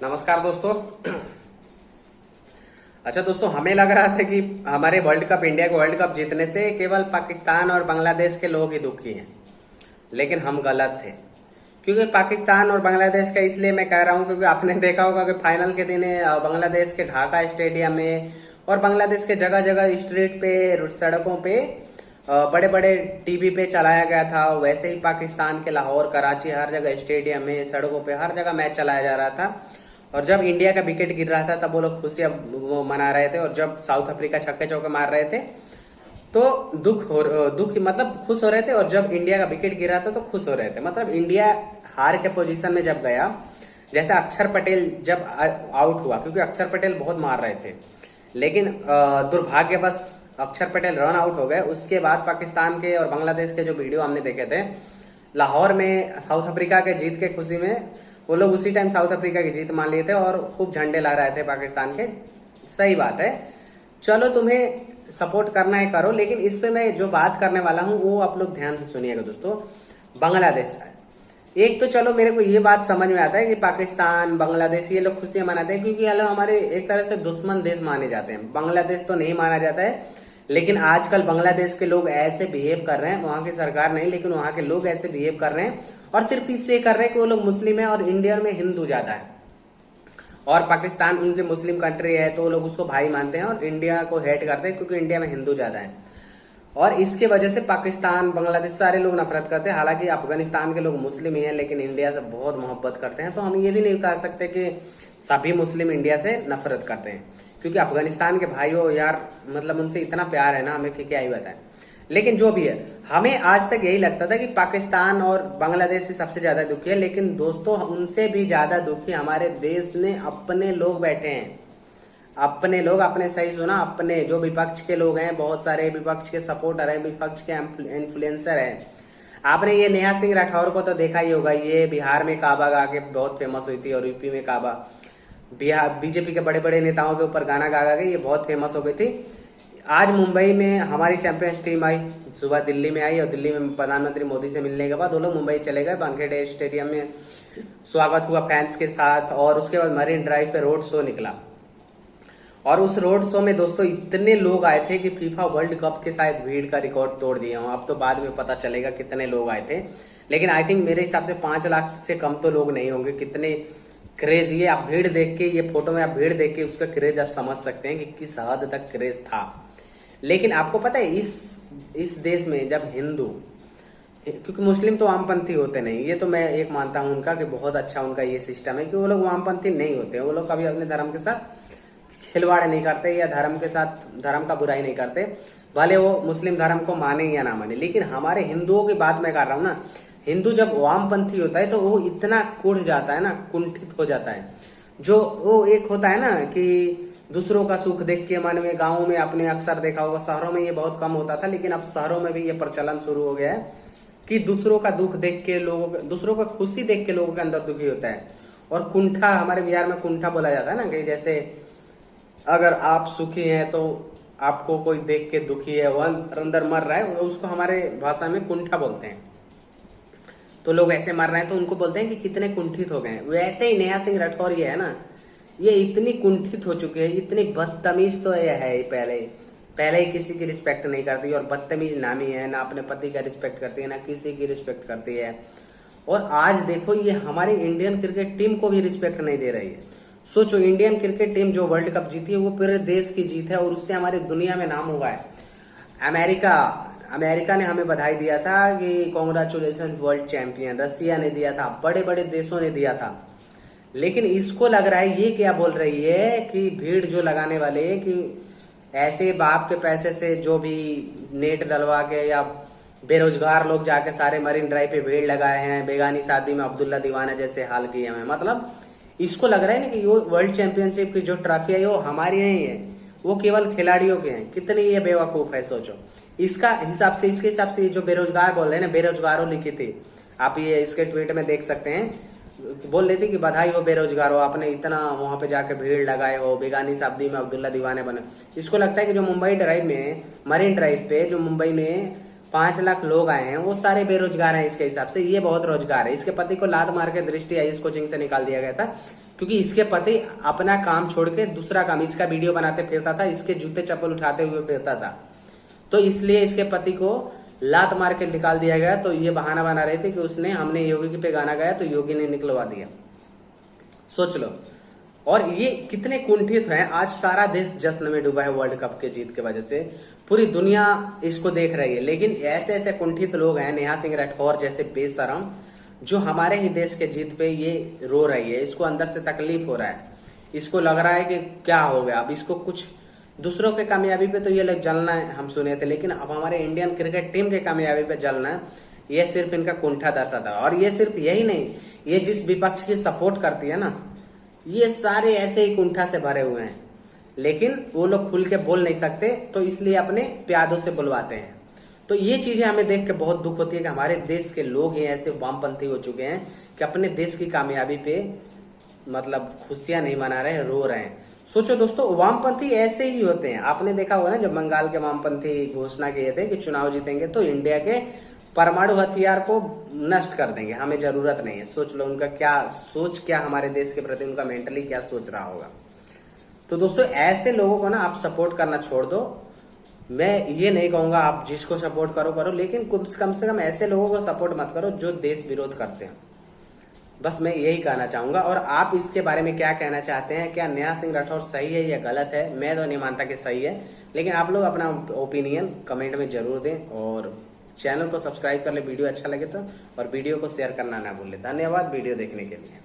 नमस्कार दोस्तों। अच्छा दोस्तों, हमें लग रहा था कि हमारे वर्ल्ड कप, इंडिया के वर्ल्ड कप जीतने से केवल पाकिस्तान और बांग्लादेश के लोग ही दुखी हैं, लेकिन हम गलत थे। क्योंकि पाकिस्तान और बांग्लादेश का इसलिए मैं कह रहा हूं क्योंकि आपने देखा होगा कि फाइनल के दिन बांग्लादेश के ढाका स्टेडियम में और बांग्लादेश के जगह जगह स्ट्रीट पे, सड़कों पे बड़े बड़े टीवी पे चलाया गया था। वैसे ही पाकिस्तान के लाहौर, कराची, हर जगह स्टेडियम में, सड़कों पे हर जगह मैच चलाया जा रहा था। और जब इंडिया का विकेट गिर रहा था तब वो लोग खुशियां मना रहे थे, और जब साउथ अफ्रीका छक्के चौके मार रहे थे तो दुख मतलब खुश हो रहे थे, और जब इंडिया का विकेट गिरा था तो खुश हो रहे थे। मतलब इंडिया हार के पोजीशन में जब गया, जैसे अक्षर पटेल जब आउट हुआ, क्योंकि अक्षर पटेल बहुत मार रहे थे, लेकिन दुर्भाग्यवश अक्षर पटेल रन आउट हो गए। उसके बाद पाकिस्तान के और बांग्लादेश के जो वीडियो हमने देखे थे लाहौर में, साउथ अफ्रीका के जीत के खुशी में वो लोग उसी टाइम साउथ अफ्रीका की जीत मान लिए थे और खूब झंडे ला रहे थे पाकिस्तान के। सही बात है, चलो तुम्हें सपोर्ट करना है करो, लेकिन इस पे मैं जो बात करने वाला हूं वो आप लोग ध्यान से सुनिएगा दोस्तों। बांग्लादेश, एक तो चलो मेरे को ये बात समझ में आता है कि पाकिस्तान, बांग्लादेश ये लोग खुशियां मनाते हैं क्योंकि ये लोग हमारे एक तरह से दुश्मन देश माने जाते हैं। बांग्लादेश तो नहीं माना जाता है, लेकिन आजकल बांग्लादेश के लोग ऐसे बिहेव कर रहे हैं, वहां की सरकार नहीं लेकिन वहां के लोग ऐसे बिहेव कर रहे हैं, और सिर्फ इसलिए कर रहे हैं कि वो लोग मुस्लिम है और इंडिया में हिंदू ज्यादा है, और पाकिस्तान उनके मुस्लिम कंट्री है तो वो लोग उसको भाई मानते हैं और इंडिया को हेट करते हैं क्योंकि इंडिया में हिंदू ज्यादा है। और इसके वजह से पाकिस्तान, बांग्लादेश सारे लोग नफरत करते हैं। हालांकि अफगानिस्तान के लोग मुस्लिम ही हैं, लेकिन इंडिया से बहुत मोहब्बत करते हैं। तो हम ये भी नहीं कह सकते कि सभी मुस्लिम इंडिया से नफरत करते हैं, क्योंकि अफगानिस्तान के भाइयों यार, मतलब उनसे इतना प्यार है ना हमें कि क्या ही बताएं। लेकिन जो भी है, हमें आज तक यही लगता था कि पाकिस्तान और बांग्लादेश से सबसे ज्यादा दुखी है, लेकिन दोस्तों उनसे भी ज्यादा दुखी हमारे देश में अपने लोग बैठे हैं। अपने लोग, अपने, सही सुना, अपने जो विपक्ष के लोग हैं, बहुत सारे विपक्ष के सपोर्टर है, विपक्ष के इन्फ्लुएंसर है। आपने ये नेहा सिंह राठौर को तो देखा ही होगा, ये बिहार में काबा गा के बहुत फेमस हुई थी, और यूपी में काबा, बिहार बीजेपी के बड़े बड़े नेताओं के ऊपर गाना गा गा के ये बहुत फेमस हो गई थी। आज मुंबई में हमारी चैंपियंस टीम आई, सुबह दिल्ली में आई, और दिल्ली में प्रधानमंत्री मोदी से मिलने के बाद वो लोग मुंबई चले गए। वानखेड़े स्टेडियम में स्वागत हुआ फैंस के साथ, और उसके बाद मरीन ड्राइव पे रोड शो निकला, और उस रोड शो में दोस्तों इतने लोग आए थे कि फीफा वर्ल्ड कप के शायद भीड़ का रिकॉर्ड तोड़ दिया हूं। अब तो बाद में पता चलेगा कितने लोग आए थे, लेकिन आई थिंक मेरे हिसाब से 5 लाख से कम तो लोग नहीं होंगे। कितने क्रेज, ये आप भीड़ देख के, ये फोटो में आप भीड़ देख के उसका क्रेज आप समझ सकते हैं कि किस हद तक क्रेज था। लेकिन आपको पता है इस देश में जब हिंदू, क्योंकि मुस्लिम तो वामपंथी होते नहीं, ये तो मैं एक मानता हूं उनका कि बहुत अच्छा उनका ये सिस्टम है कि वो लोग वामपंथी नहीं होते, वो लोग कभी अपने धर्म के साथ खिलवाड़ नहीं करते या धर्म के साथ धर्म का बुराई नहीं करते, भले वो मुस्लिम धर्म को माने या ना माने। लेकिन हमारे हिंदुओं की बात मैं कर रहा हूँ ना, हिंदू जब वामपंथी होता है तो वो इतना कुढ़ जाता है ना, कुंठित हो जाता है। जो वो एक होता है ना कि दूसरों का सुख देख के मन में, गाँव में आपने अक्सर देखा होगा, शहरों में ये बहुत कम होता था, लेकिन अब शहरों में भी ये प्रचलन शुरू हो गया है कि दूसरों का दुख देख के लोगों, दूसरों का खुशी देख के लोगों के अंदर दुखी होता है। और कुंठा, हमारे बिहार में कुंठा बोला जाता है ना, कि जैसे अगर आप सुखी हैं तो आपको कोई देख के दुखी है, वह अंदर मर रहा है, उसको हमारे भाषा में कुंठा बोलते हैं। तो लोग ऐसे मर रहे हैं तो उनको बोलते हैं कि कितने कुंठित हो गए। वैसे ही नेहा सिंह राठौर ये है ना, ये इतनी कुंठित हो चुकी है, इतनी बदतमीज तो ये है, पहले ही किसी की रिस्पेक्ट नहीं करती, और बदतमीज नामी है, ना अपने पति का रिस्पेक्ट करती है, ना किसी की रिस्पेक्ट करती है। और आज देखो ये हमारी इंडियन क्रिकेट टीम को भी रिस्पेक्ट नहीं दे रही है। सोचो, इंडियन क्रिकेट टीम जो वर्ल्ड कप जीती है वो पूरे देश की जीत है, और उससे हमारी दुनिया में नाम हुआ है। अमेरिका ने हमें बधाई दिया था कि कॉन्ग्रेचुलेशन वर्ल्ड चैंपियन, रसिया ने दिया था, बड़े बड़े देशों ने दिया था। लेकिन इसको लग रहा है, ये क्या बोल रही है कि भीड़ जो लगाने वाले कि ऐसे बाप के पैसे से जो भी नेट डलवा के या बेरोजगार लोग जाके सारे मरीन ड्राइव पे भीड़ लगाए हैं, बेगानी शादी में अब्दुल्ला दीवाना जैसे हाल किए हैं। मतलब इसको लग रहा है ना कि वो वर्ल्ड चैंपियनशिप की जो ट्रॉफी है वो हमारी नहीं है, वो केवल खिलाड़ियों के हैं। कितनी ये बेवकूफ है, सोचो। इसके हिसाब से जो बेरोजगार बोल रहे हैं ना, बेरोजगारों लिखी थी, आप ये इसके ट्वीट में देख सकते हैं, बोल रही थी कि बधाई हो बेरोजगार हो, आपने इतना वहां पे जाके भीड़ लगाए हो, बेगानी शादी में अब्दुल्ला दीवाने बने। इसको लगता है कि जो मुंबई ड्राइव में, मरीन ड्राइव पे जो मुंबई में 5 लाख लोग आए हैं, वो सारे बेरोजगार हैं इसके हिसाब से। ये बहुत रोजगार है। इसके पति को लात मार के दृष्टि आईएएस कोचिंग से निकाल दिया गया था, क्योंकि इसके पति अपना काम छोड़ के दूसरा काम, इसका वीडियो बनाते फिरता था, इसके जूते चप्पल उठाते हुए फिरता था, तो इसलिए इसके पति को लात मार के निकाल दिया गया। तो ये बहाना बना रहे थे कि उसने, हमने योगी पे गाना गाया तो योगी ने निकलवा दिया। सोच लो। और ये कितने कुंठित हैं। आज सारा देश जश्न में डूबा है वर्ल्ड कप के जीत की वजह से, पूरी दुनिया इसको देख रही है। लेकिन ऐसे ऐसे कुंठित लोग हैं, नेहा सिंह राठौर जैसे बेशरम, जो हमारे ही देश के जीत पे ये रो रही है। इसको अंदर से तकलीफ हो रहा है, इसको लग रहा है कि क्या हो गया। अब इसको कुछ दूसरों के कामयाबी पे तो ये लोग जलना है, हम सुने थे, लेकिन अब हमारे इंडियन क्रिकेट टीम के कामयाबी पे जलना है, ये सिर्फ इनका कुंठा दशा था। और ये सिर्फ यही नहीं, ये जिस विपक्ष की सपोर्ट करती है ना, ये सारे ऐसे ही कुंठा से भरे हुए हैं, लेकिन वो लोग खुल के बोल नहीं सकते, तो इसलिए अपने प्यादों से बुलवाते हैं। तो ये चीजें हमें देख के बहुत दुख होती है कि हमारे देश के लोग ही ऐसे वामपंथी हो चुके हैं कि अपने देश की कामयाबी पे मतलब खुशियां नहीं मना रहे हैं, रो रहे हैं। सोचो दोस्तों, वामपंथी ऐसे ही होते हैं। आपने देखा होगा ना, जब बंगाल के वामपंथी घोषणा किए थे कि चुनाव जीतेंगे तो इंडिया के परमाणु हथियार को नष्ट कर देंगे, हमें जरूरत नहीं है। सोच लो उनका क्या सोच, क्या हमारे देश के प्रति उनका मेंटली क्या सोच रहा होगा। तो दोस्तों, ऐसे लोगों को ना आप सपोर्ट करना छोड़ दो। मैं ये नहीं कहूंगा आप जिसको सपोर्ट करो, लेकिन कम से कम ऐसे लोगों को सपोर्ट मत करो जो देश विरोध करते हैं। बस मैं यही कहना चाहूंगा। और आप इसके बारे में क्या कहना चाहते हैं? क्या नेहा सिंह राठौर सही है या गलत है? मैं तो नहीं मानता कि सही है, लेकिन आप लोग अपना ओपिनियन कमेंट में जरूर दें। और चैनल को सब्सक्राइब कर ले वीडियो अच्छा लगे तो, और वीडियो को शेयर करना ना भूलें। धन्यवाद वीडियो देखने के लिए।